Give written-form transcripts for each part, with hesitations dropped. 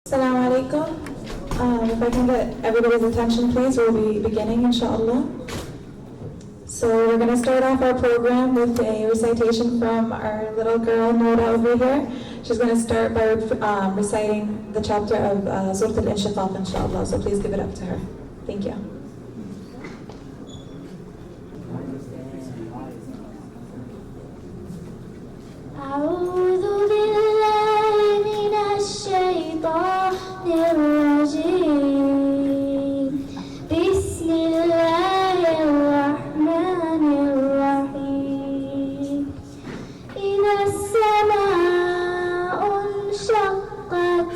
Assalamu alaikum. If I can get everybody's attention, please, we'll be beginning, inshallah. So we're going to start off our program with a recitation from our little girl, Noda, over here. She's going to start by reciting the chapter of Surah Al-Inshiqaq, inshallah. So please give it up to her. Thank you. أعوذ بالله من الشيطان الرجيم بسم الله الرحمن الرحيم إذا السماء انشقت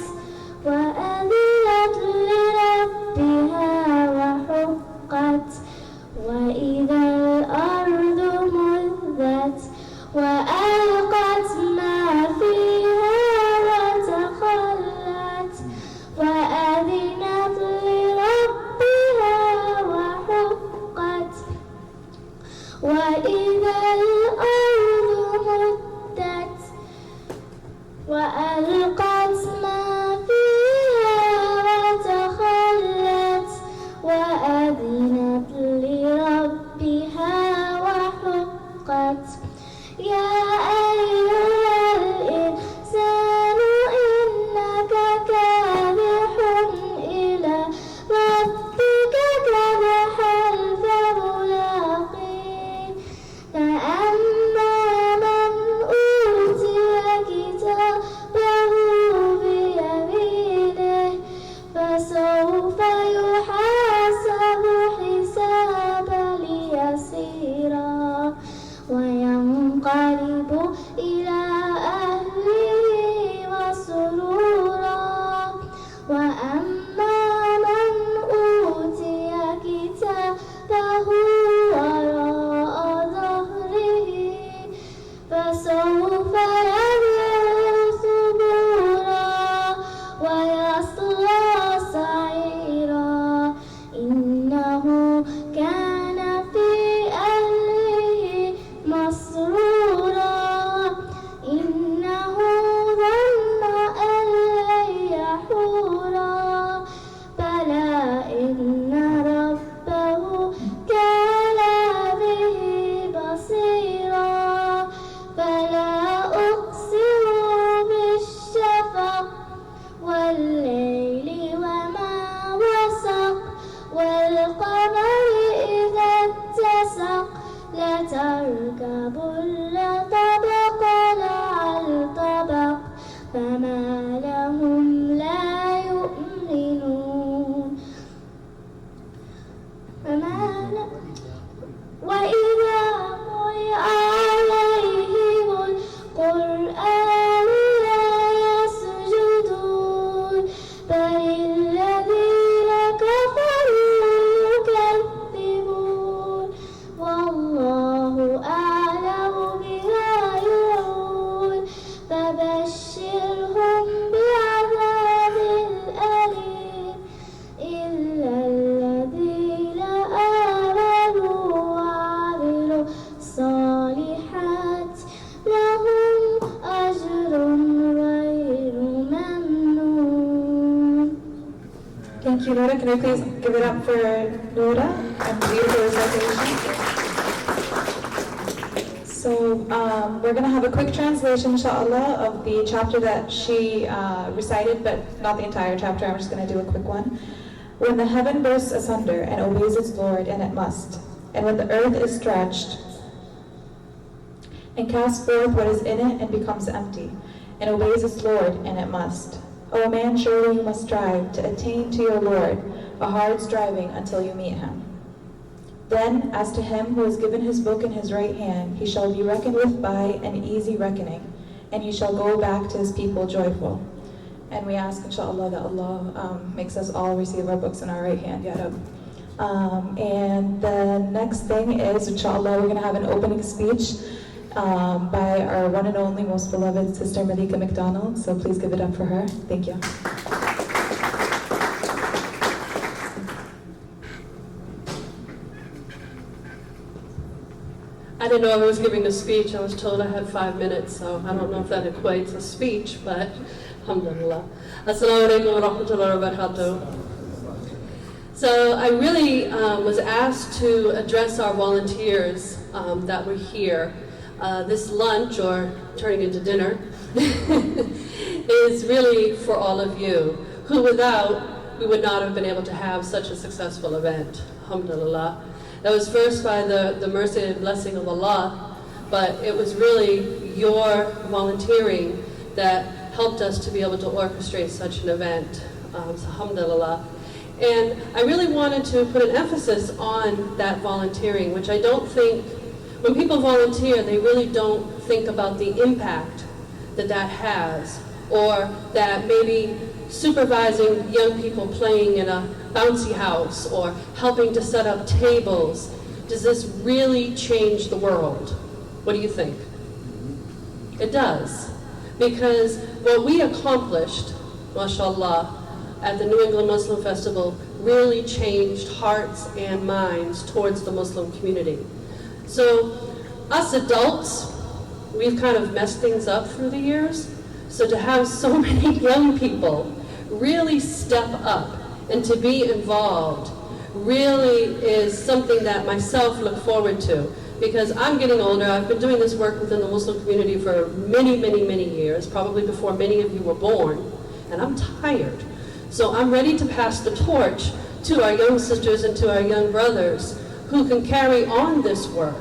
وأذنت لربها وحقت وإذا الأرض مدت وألقت ما فيها وتخلت وأذنت لربها وحقت وإذا الأرض مدت وألقت ما فيها وتخلت وأذنت لربها وحقت يا أيها الإنسان إنك كادح إلى ربك كدحا فملاقيه فأما من أوتي كتابه بيمينه فسوف يحاسب حسابا يسيرا وينقلب إلى أهله مسرورا وأما من أوتي كتابه وراء ظهره فسوف يدعو ثبورا ويصلى سعيرا إنه كان في أهله مسرورا إنه ظن أن لن يحورا بلى إن ربه كان به بصيرا فلا أقسم بالشفق والليل وما وسق والقمر إذا اتسق لتركبن طبقا عن طبق فما لهم لا يؤمنون وإذا قرئ عليهم القرآن لا يسجدون بل الذين كفروا يكذبون والله أعلم بما يوعون فبشرهم بعذاب أليم إلا الذين آمنوا وعملوا الصالحات لهم أجر غير ممنون. Thank you, Noda. Can I please give it up for Noda and beautiful recitation? So we're going to have a quick translation, inshallah, of the chapter that she recited, but not the entire chapter. I'm just going to do a quick one. When the heaven bursts asunder and obeys its Lord, and it must, and when the earth is stretched and casts forth what is in it and becomes empty, and obeys its Lord, and it must. O man, surely you must strive to attain to your Lord, a hard striving until you meet him. Then, as to him who has given his book in his right hand, he shall be reckoned with by an easy reckoning, and he shall go back to his people joyful. And we ask, inshallah, that Allah makes us all receive our books in our right hand, Ya Rab. And the next thing is, inshallah, we're going to have an opening speech by our one and only most beloved sister Malika McDonald. So please give it up for her. Thank you. didn't know I was giving a speech. I was told I had 5 minutes, so I don't know if that equates a speech, but alhamdulillah. Assalamu alaikum wa rahmatullahi wa barakatuh. So I really was asked to address our volunteers that were here. This lunch, or turning into dinner, is really for all of you, who without, we would not have been able to have such a successful event, alhamdulillah. That was first by the mercy and blessing of Allah, but it was really your volunteering that helped us to be able to orchestrate such an event, so alhamdulillah. And I really wanted to put an emphasis on that volunteering, which I don't think, when people volunteer, they really don't think about the impact that that has, or that maybe supervising young people playing in a bouncy house or helping to set up tables, does this really change the world? What do you think? It does. Because what we accomplished, mashallah, at the New England Muslim Festival really changed hearts and minds towards the Muslim community. So us adults, we've kind of messed things up through the years. So to have so many young people really step up and to be involved really is something that myself look forward to, because I'm getting older. I've been doing this work within the Muslim community for many, many, many years, probably before many of you were born, and I'm tired. So I'm ready to pass the torch to our young sisters and to our young brothers who can carry on this work.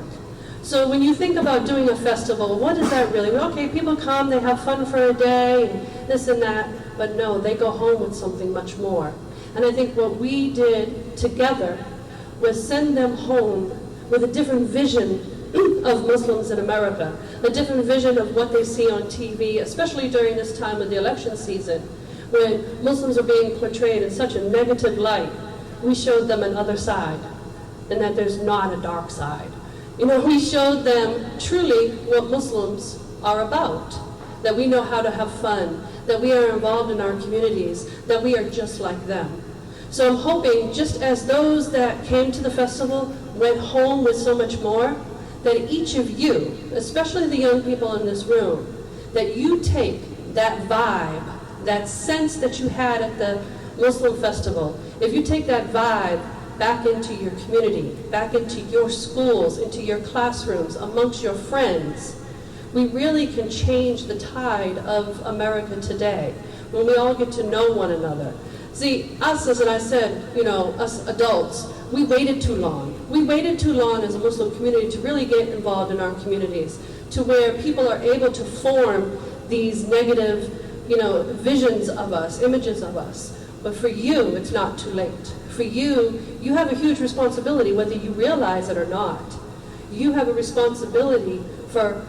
So when you think about doing a festival, what is that really? Well, okay, people come, they have fun for a day, and this and that, but no, they go home with something much more. And I think what we did together was send them home with a different vision of Muslims in America, a different vision of what they see on TV, especially during this time of the election season, when Muslims are being portrayed in such a negative light. We showed them another side, and that there's not a dark side. You know, we showed them truly what Muslims are about, that we know how to have fun, that we are involved in our communities, that we are just like them. So I'm hoping, just as those that came to the festival went home with so much more, that each of you, especially the young people in this room, that you take that vibe, that sense that you had at the Muslim festival, if you take that vibe back into your community, back into your schools, into your classrooms, amongst your friends, we really can change the tide of America today, when we all get to know one another. See, us, as I said, you know, us adults, we waited too long. We waited too long as a Muslim community to really get involved in our communities, to where people are able to form these negative, you know, visions of us, images of us. But for you, it's not too late. For you, you have a huge responsibility, whether you realize it or not. You have a responsibility for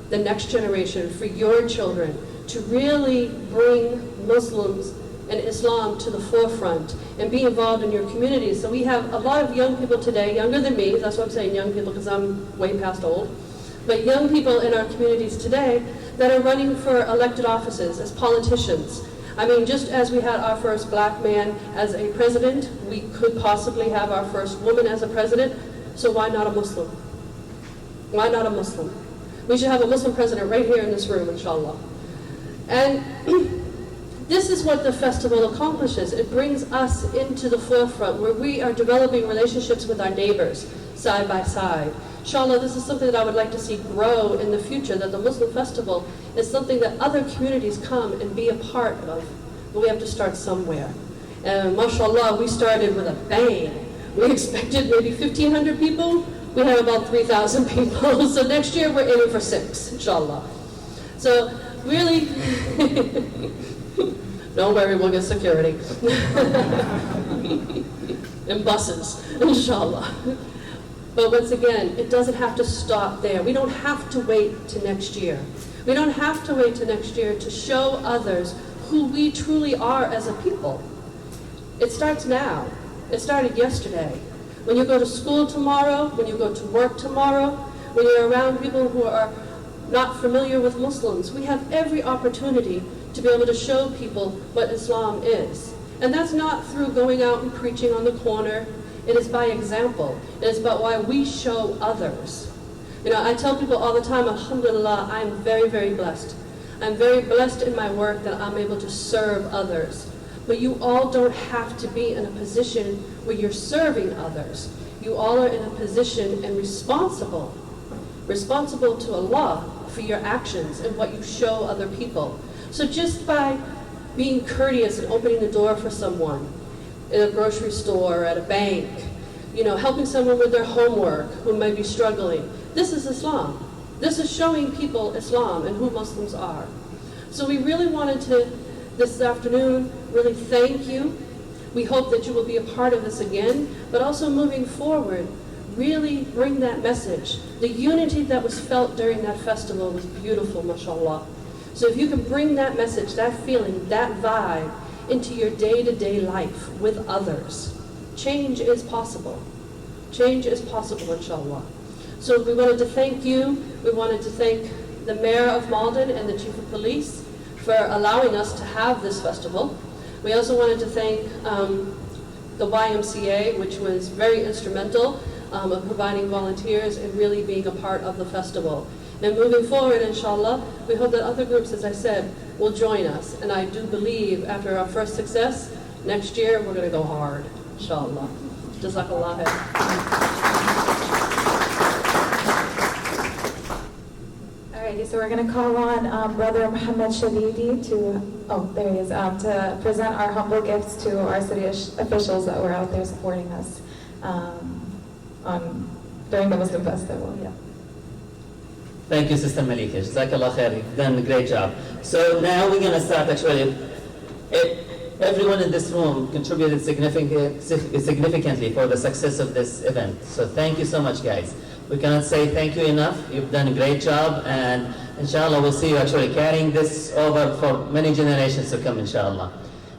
the next generation, for your children, to really bring Muslims and Islam to the forefront and be involved in your communities. So we have a lot of young people today, younger than me, that's why I'm saying young people because I'm way past old, but young people in our communities today that are running for elected offices as politicians. I mean, just as we had our first black man as a president, we could possibly have our first woman as a president, so why not a Muslim? Why not a Muslim? We should have a Muslim president right here in this room, inshallah. And this is what the festival accomplishes. It brings us into the forefront where we are developing relationships with our neighbors side by side. Inshallah, this is something that I would like to see grow in the future, that the Muslim festival is something that other communities come and be a part of. But we have to start somewhere. And mashallah, we started with a bang. We expected maybe 1,500 people. We had about 3,000 people. So next year we're aiming for 6, inshallah. So really, don't worry, we'll get security. And buses, inshallah. But once again, it doesn't have to stop there. We don't have to wait to next year. We don't have to wait to next year to show others who we truly are as a people. It starts now. It started yesterday. When you go to school tomorrow, when you go to work tomorrow, when you're around people who are not familiar with Muslims, we have every opportunity to be able to show people what Islam is. And that's not through going out and preaching on the corner. It is by example. It is about why we show others. You know, I tell people all the time, alhamdulillah, I'm very, very blessed. I'm very blessed in my work that I'm able to serve others. But you all don't have to be in a position where you're serving others. You all are in a position and responsible to Allah for your actions and what you show other people. So just by being courteous and opening the door for someone in a grocery store or at a bank, you know, helping someone with their homework who may be struggling, this is Islam. This is showing people Islam and who Muslims are. So we really wanted to, this afternoon, really thank you. We hope that you will be a part of this again, but also moving forward, really bring that message. The unity that was felt during that festival was beautiful, mashallah. So if you can bring that message, that feeling, that vibe into your day-to-day life with others, change is possible. Change is possible, inshallah. So we wanted to thank you. We wanted to thank the Mayor of Malden and the Chief of Police for allowing us to have this festival. We also wanted to thank the YMCA, which was very instrumental of providing volunteers and really being a part of the festival. And moving forward, inshallah, we hope that other groups, as I said, will join us. And I do believe after our first success, next year we're going to go hard, inshallah. Jazakallah khair. Alrighty, so we're going to call on Brother Muhammad Shalidi to present our humble gifts to our city officials that were out there supporting us during the Muslim festival. Yeah. Thank you, Sister Malika. Jazakallah khair. You've done a great job. So now we're going to start actually. Everyone in this room contributed significantly for the success of this event. So thank you so much, guys. We cannot say thank you enough. You've done a great job, and inshallah we'll see you actually carrying this over for many generations to come, inshallah.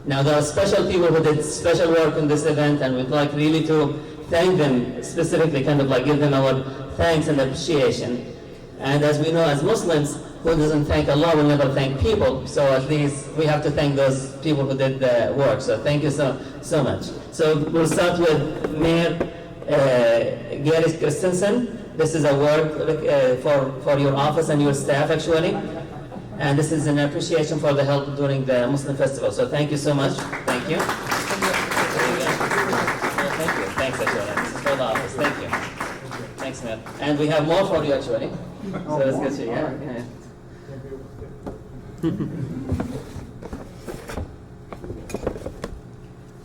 Now there are special people who did special work in this event, and we'd like really to thank them specifically, kind of like give them our thanks and appreciation. And as we know, as Muslims, who doesn't thank Allah will never thank people. So at least we have to thank those people who did the work. So thank you so much. So we'll start with Mayor Gary Christensen. This is a word for your office and your staff actually. And this is an appreciation for the help during the Muslim festival. So thank you so much. Thank you. Thank you. Thanks actually. This is for the office. Thank you. Thanks, Mayor. And we have more for you actually. So let's get you. Yeah.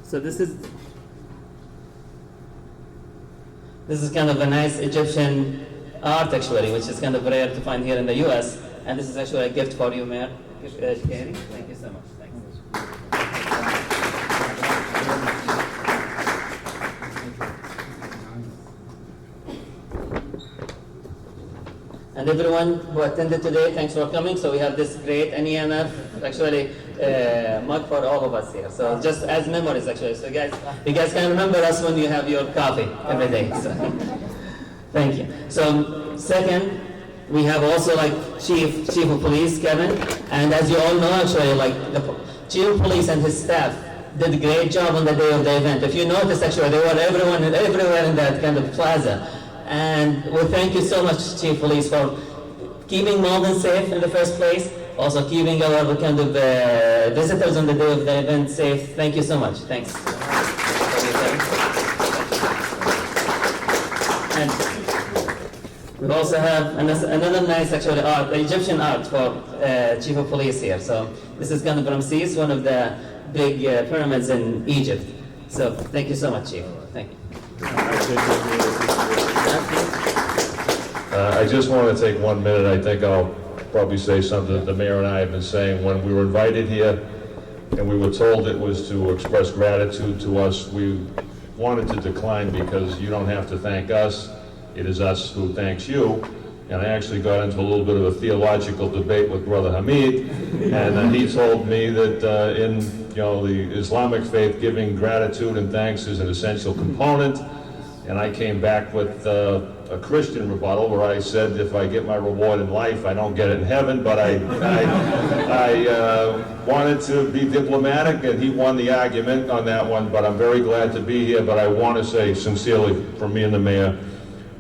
So this is kind of a nice Egyptian art actually, which is kind of rare to find here in the US. And this is actually a gift for you, Mayor. Thank you so much. Thanks. And everyone who attended today, thanks for coming. So we have this great NEMF actually mug for all of us here. So just as memories actually. So guys, you guys can remember us when you have your coffee every day. So thank you. So second, we have also like Chief of Police Kevin, and as you all know actually, like the Chief of Police and his staff did a great job on the day of the event. If you notice actually, they were everywhere in that kind of plaza. And we thank you so much, Chief Police, for keeping Malden safe in the first place, also keeping our kind of visitors on the day of the event safe. Thank you so much. Thanks. And we also have another nice actually art, Egyptian art for Chief of Police here. So this is kind of Ramses, one of the big pyramids in Egypt. So thank you so much, Chief. Thank you. I just want to take 1 minute. I think I'll probably say something that the mayor and I have been saying. When we were invited here and we were told it was to express gratitude to us, we wanted to decline because you don't have to thank us. It is us who thanks you. And I actually got into a little bit of a theological debate with Brother Hamid, and he told me that in the Islamic faith, giving gratitude and thanks is an essential component. And I came back with a Christian rebuttal where I said, if I get my reward in life, I don't get it in heaven. But I wanted to be diplomatic, and he won the argument on that one. But I'm very glad to be here. But I want to say sincerely, from me and the mayor,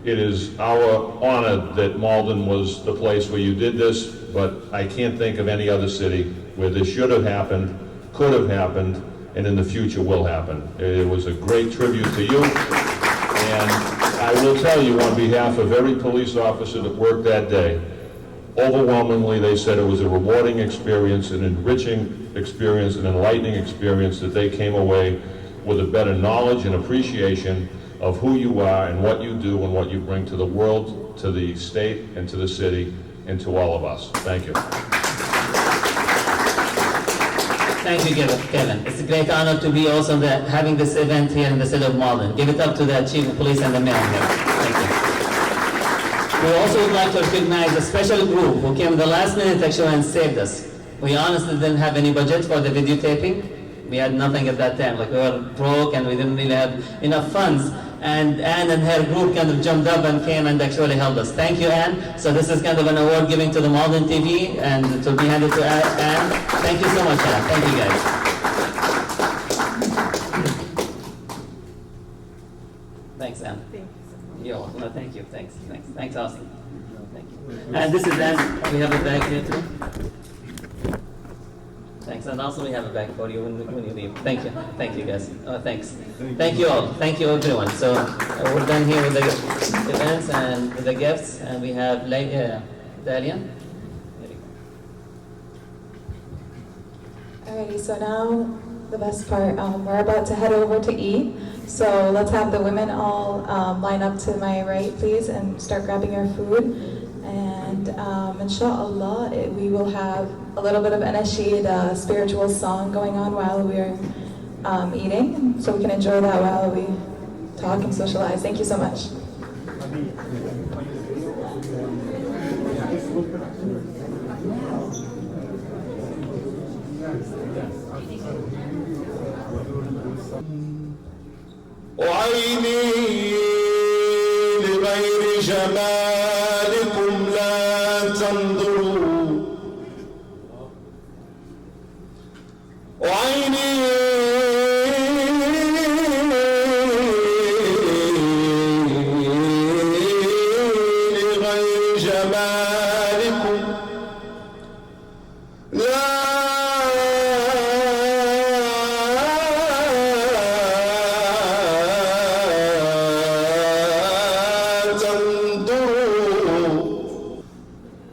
It is our honor that Malden was the place where you did this, but I can't think of any other city where this should have happened, could have happened, and in the future will happen. It was a great tribute to you, and I will tell you on behalf of every police officer that worked that day, overwhelmingly they said it was a rewarding experience, an enriching experience, an enlightening experience, that they came away with a better knowledge and appreciation of who you are and what you do and what you bring to the world, to the state, and to the city, and to all of us. Thank you. Thank you, Kevin. It's a great honor to be also having this event here in the city of Malden. Give it up to the Chief of Police and the Mayor here. Thank you. We also would like to recognize a special group who came the last minute actually and saved us. We honestly didn't have any budget for the videotaping. We had nothing at that time. Like, we were broke and we didn't really have enough funds. And Anne and her group kind of jumped up and came and actually helped us. Thank you, Anne. So this is kind of an award giving to the Malden TV and to be handed to Anne. Thank you so much, Anne. Thank you, guys. Thanks, Anne. Thank you so much. You're welcome. No, thank you. Thanks, Austin. Thank you. And this is Anne. We have a bag here too. Thanks, and also we have a bag for you when you leave. Thank you guys. Thanks. Thank you all. Thank you everyone. So we're done here with the events and with the gifts, and we have Dahlia. Alrighty, so now the best part. We're about to head over to eat. So let's have the women all line up to my right, please, and start grabbing your food. And inshallah, we will have a little bit of a spiritual song going on while we're eating, so we can enjoy that while we talk and socialize. Thank you so much. وعيني لغير جمالكم لا تنظروا وعيني لغير جمالكم لا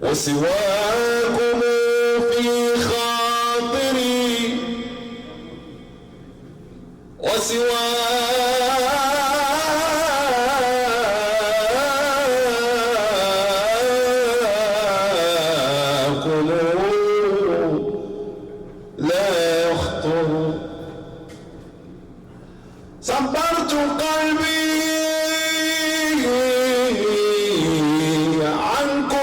وسواكم في خاطري وسواكم لا يخطر صبرت قلبي عنكم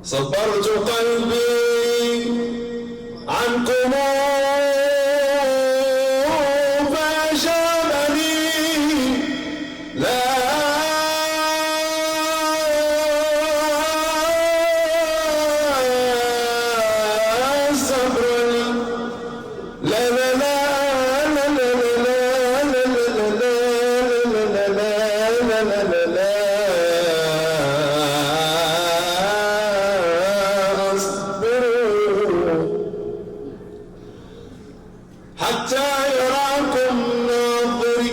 صبرت قلبي عنكم فأجابني لا صبر لا لا لا لا لا لا لا لا لا حتى يراكم ناظري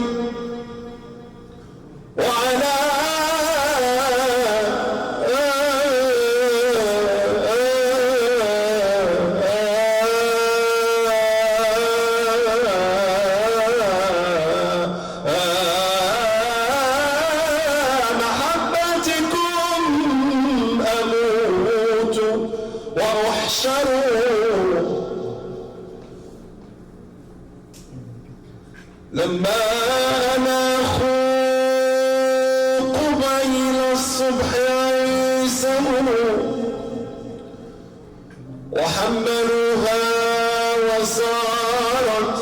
وعلى محبتكم أموت وأحشر لما أناخ قبيل الصبح عيسهم وحملوها وصارت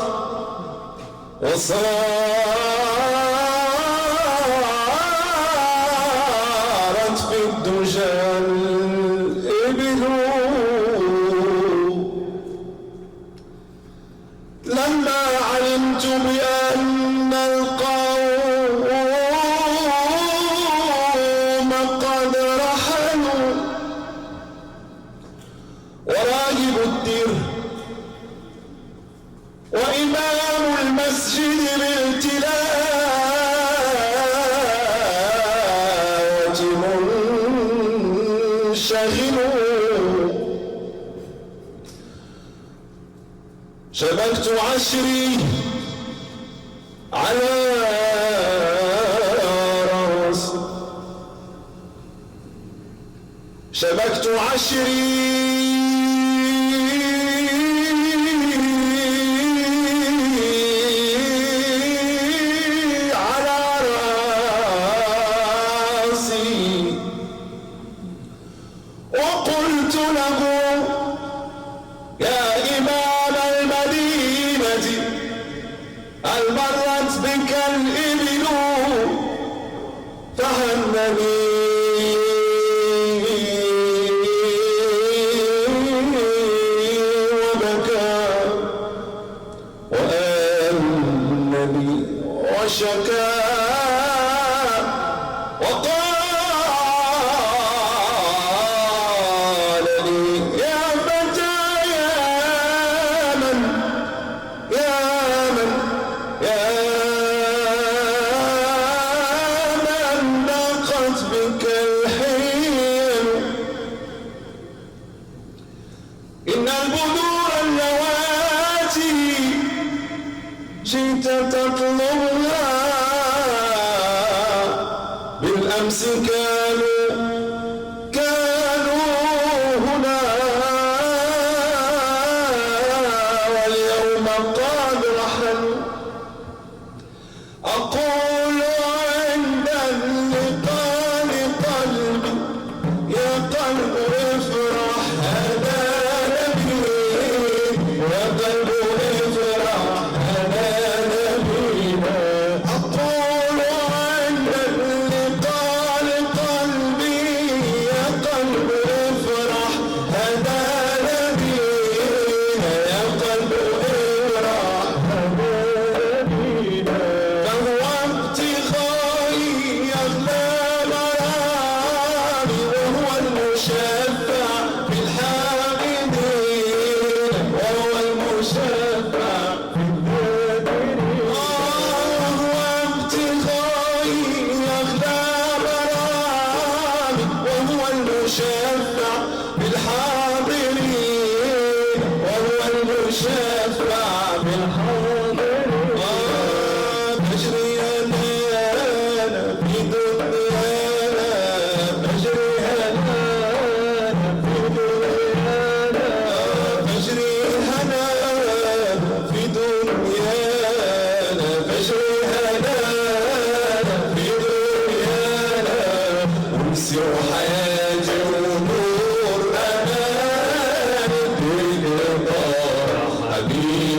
يقدر وإمام المسجد بالتلاوة منشغل شبكت عشري على رأس شبكت عشري على رأسي وقلت له يا إمام المدينة هل مرت بك الإبل فهنني وبكى وأنني وشكى وقال لي يا فتى يا من ضاقت بك الحيل إن البذور اللواتي جئت تطلبها بالأمس كانوا هنا واليوم قد رحلوا أقول عند اللقاء قلبي يا قلب افرح هذا نبي يا قلب افرح هذا نبينا أقول عند اللقاء قلبي يا قلب افرح هذا نبينا يا قلب افرح هذا نبينا فهو ابتغائي أغلى مرامي وهو المشفع بالحامدين وهو المشفع بالذاكرين وهو ابتغائي أغلى مرامي وهو المشفع بالحاضرين وهو المشفع بالحاضرين فاجري هلانا في دنيانا فاجري هلانا في دنيانا فاجري هلانا في دنيانا فاجري هلانا في دنيانا وانسوا حياتي ونور أماني بالإطار حبيبي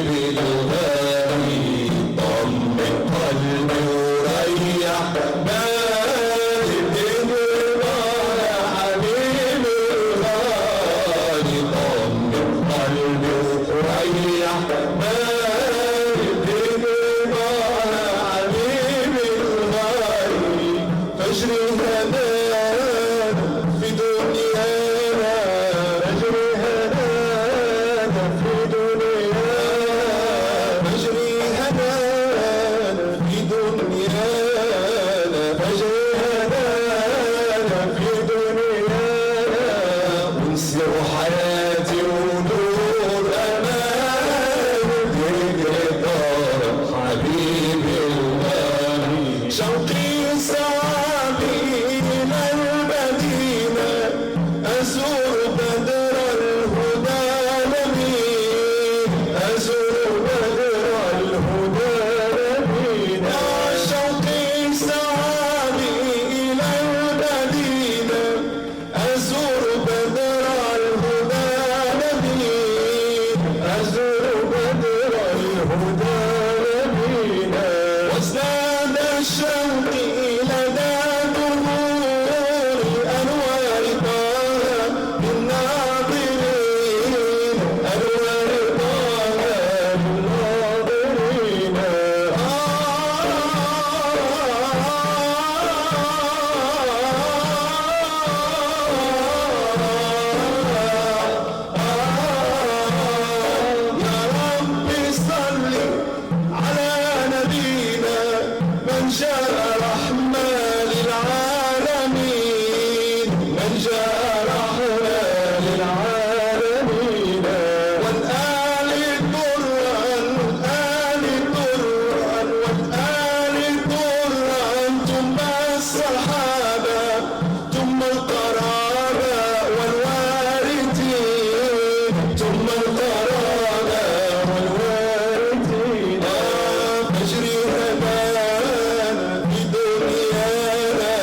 ثم القرانا والوارثين فاجري هدانا في دنيانا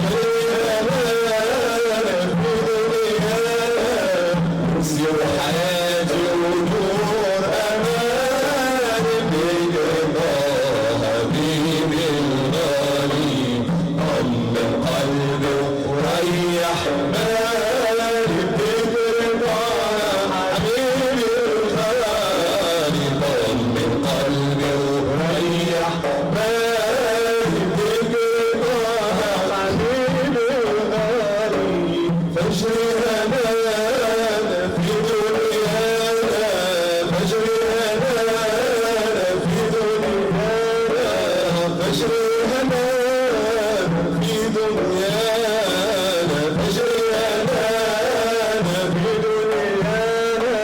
في دنيانا سير حياتي ونور أمان بقضى حبيبي الغالي طمن قلبي وريح بالي بقضى حبيبي الغالي طمن قلبي وريح بالي بقضى حبيبي الغالي فاجري هنانا في دنيانا فاجري هنانا في دنيانا فاجري هنانا في دنيانا فاجري هنانا في دنيانا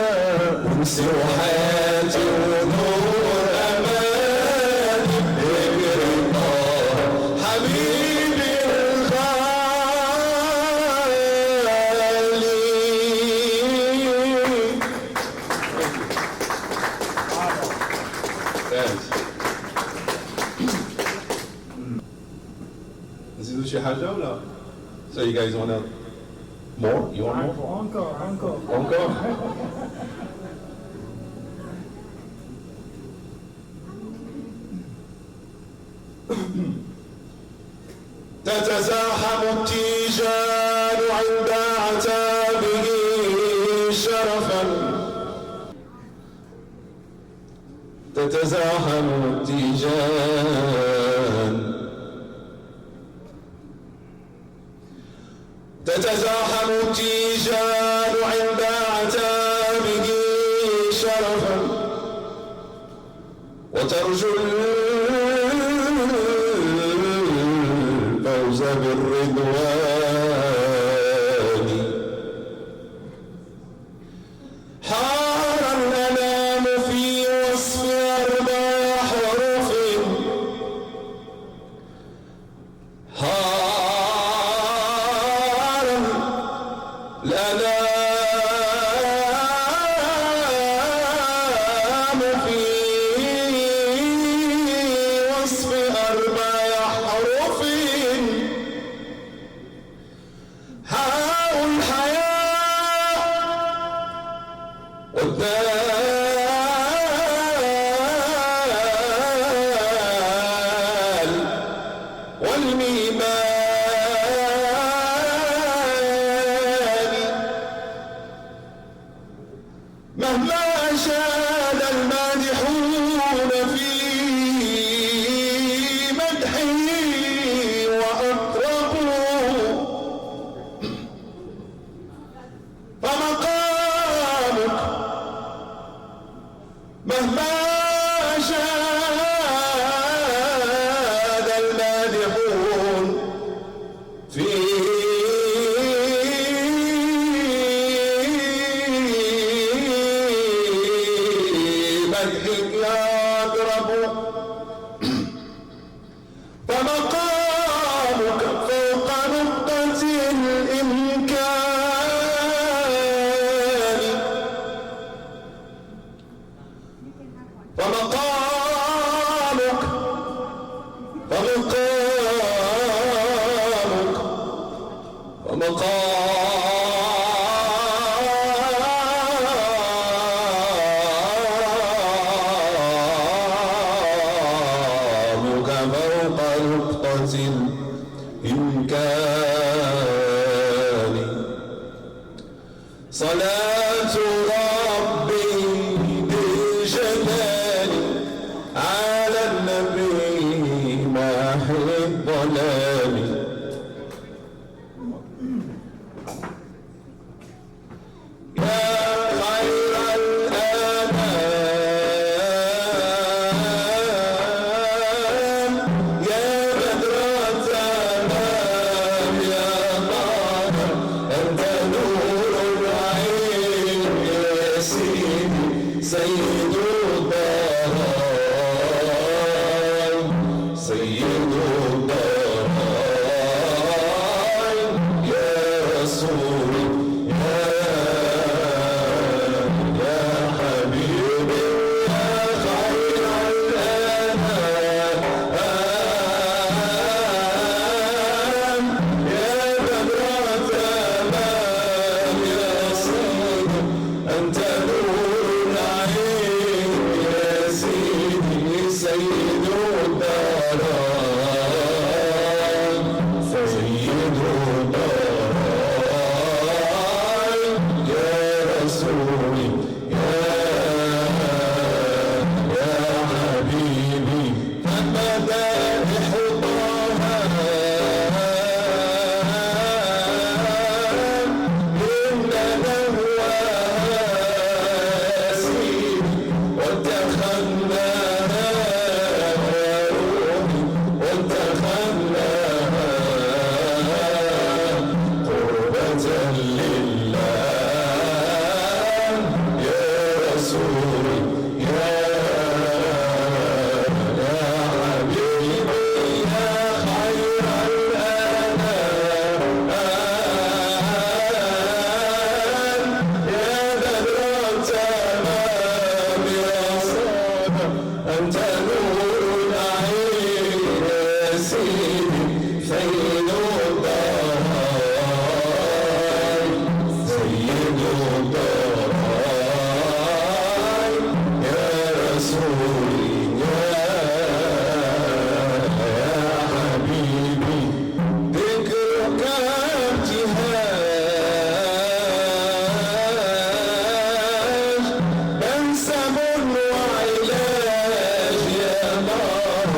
انسي وحياتي ونور اماني بقربها حبيبي الغالي. نزيدوا شي حاجة ولا؟ So you guys wanna more? You want more? Encore. تتزاحم التيجان عند عتابه شرفا تتزاحم التيجان تتزاحم التيجان عند عتابه شرفا وترجو الفوز بالرضوان حار الأنام في وصف أربع حروف حار الأنام في وصف أربع حروف هاء الحياة والدال والميمان مهما شاد المادحون في مدحه وأطربوا فمقامك مهما شاد المادحون في مدحك يضرب فمقامك فوق نقطة الإمكان فمقامك فوق نقطة الإمكان صلاة ربي بالجلال على النبي ماحي الظلام يا خير الأنام يا بدر التمام يا طه أنت نور العين يا سيدي سيد الضرائب سيد الضرائب يا رسول يا رسولي يا حبيبي يا خير الأنام يا بدر التمام يا صبر أنت نور العين يا سيدي سيد الضراي سيد الضراي يا رسولي يا حبيبي ذكرك ابتهاج بلسم وعلاج يا نار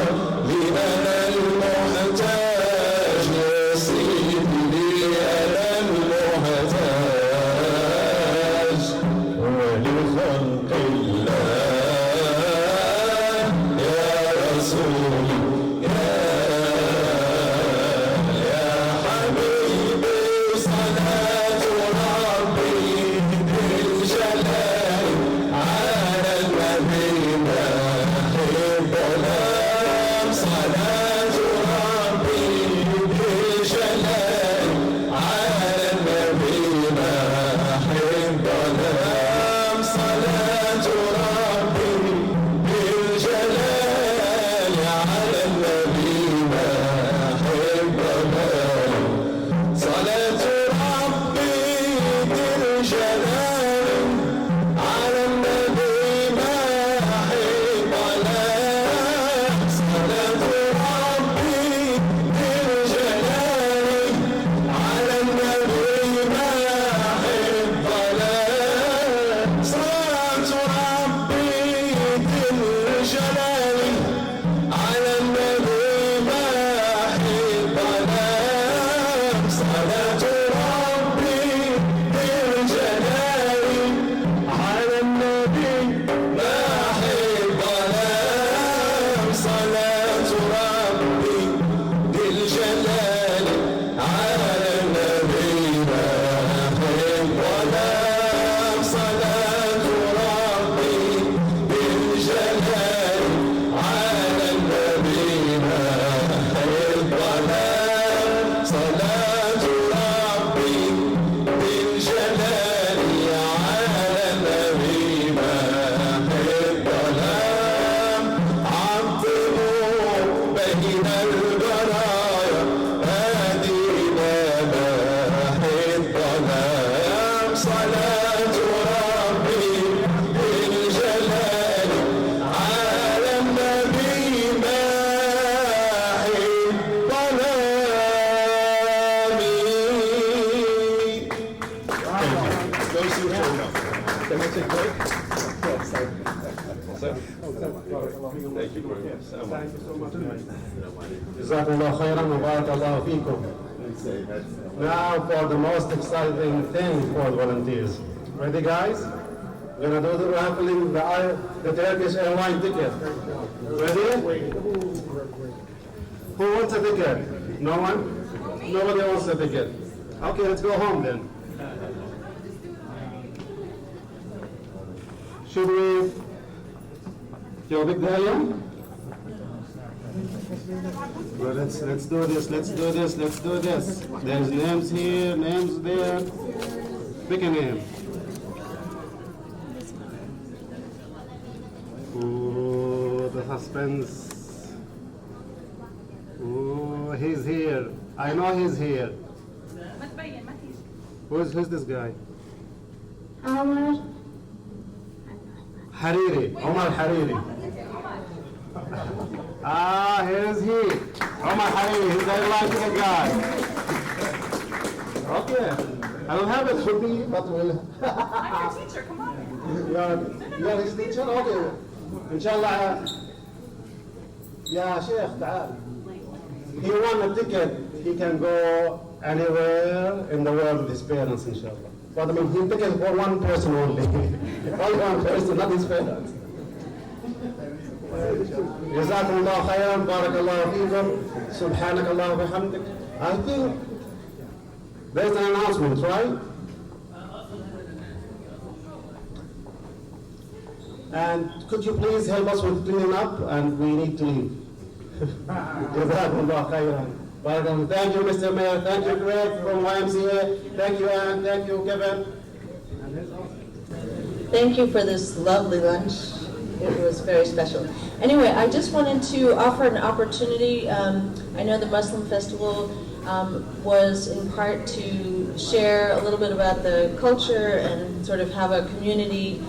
لأنا المحتاج يا سيدي أنا المحتاج ولخلق الله يا رسولي يا حبيبي صلاة ربي بالجلال على النبي محب الأم صلاة ربي بالجلال على النبي محب الأم صلاة ربي بالجلال على النبي محب الأم صلاة ربي بالجلال على النبي محب الأم صلاة ربي بالجلال على النبي محب الأم صلاة ربي بالجلال على النبي محب الأم صلاة ربي بالجلال على النبي محب الأم صلاة ربي بالجلال على النبي محب الأم صلاة ربي بالجلال على النبي محب الأم صلاة ربي بالجلال على النبي محب الأم عظموا بين البرايا هدينا محب الأم صلاة ربي بالجلال على النبي محب Jazakallah khairan wa barakallahu fikum. Now for the most exciting thing for volunteers. Ready guys? We're gonna do the raffling the Turkish airline ticket. Ready? Who wants a ticket? No one? Nobody wants a ticket. Okay, let's go home then. Should we do a big volume? Well, let's do this, let's do this, let's do this. There's names here, names there. Pick a name. Ooh, the suspense. Ooh, he's here. I know he's here. Who's this guy? Omar. Hariri, Omar Hariri. Ah, here's he. Omar Hariri, he's the airline ticket guy. Okay. I don't have it with me, but we'll... I'm your teacher, come on. you're his teacher? Okay. Inshallah. Yeah, Sheikh, تعال. He won a ticket. He can go anywhere in the world with his parents, inshallah. But I mean, he ticket for one person only. Only one person, not his parents. جزاكم الله خيرا بارك الله فيكم سبحانك الله وبحمدك. I think there's an announcement, right? And could you please help us with cleaning up? And we need to leave. Jazakumullah khairan. Welcome. Thank you, Mr. Mayor. Thank you, Greg from YMCA. Thank you, Ann. Thank you, Kevin. Thank you for this lovely lunch. It was very special. Anyway, I just wanted to offer an opportunity. I know the Muslim Festival was in part to share a little bit about the culture and sort of have a community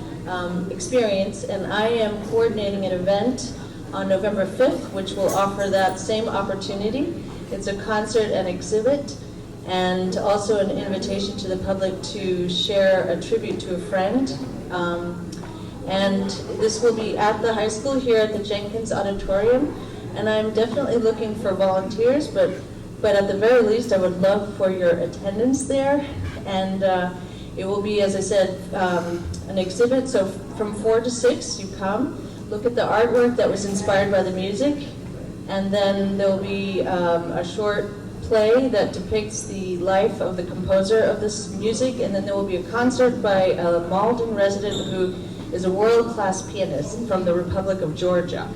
experience. And I am coordinating an event on November 5th, which will offer that same opportunity. It's a concert and exhibit, and also an invitation to the public to share a tribute to a friend. And this will be at the high school here at the Jenkins Auditorium. And I'm definitely looking for volunteers, but at the very least, I would love for your attendance there. And it will be, as I said, an exhibit. So from 4 to 6, you come, look at the artwork that was inspired by the music, and then there will be a short play that depicts the life of the composer of this music, and then there will be a concert by a Malden resident who is a world-class pianist from the Republic of Georgia.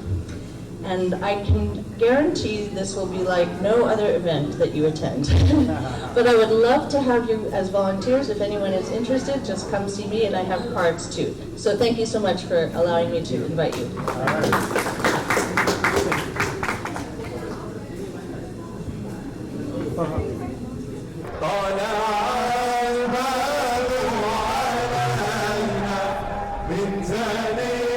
And I can guarantee this will be like no other event that you attend. But I would love to have you as volunteers. If anyone is interested, just come see me, and I have cards too. So thank you so much for allowing me to invite you. طلع البدر علينا من زمان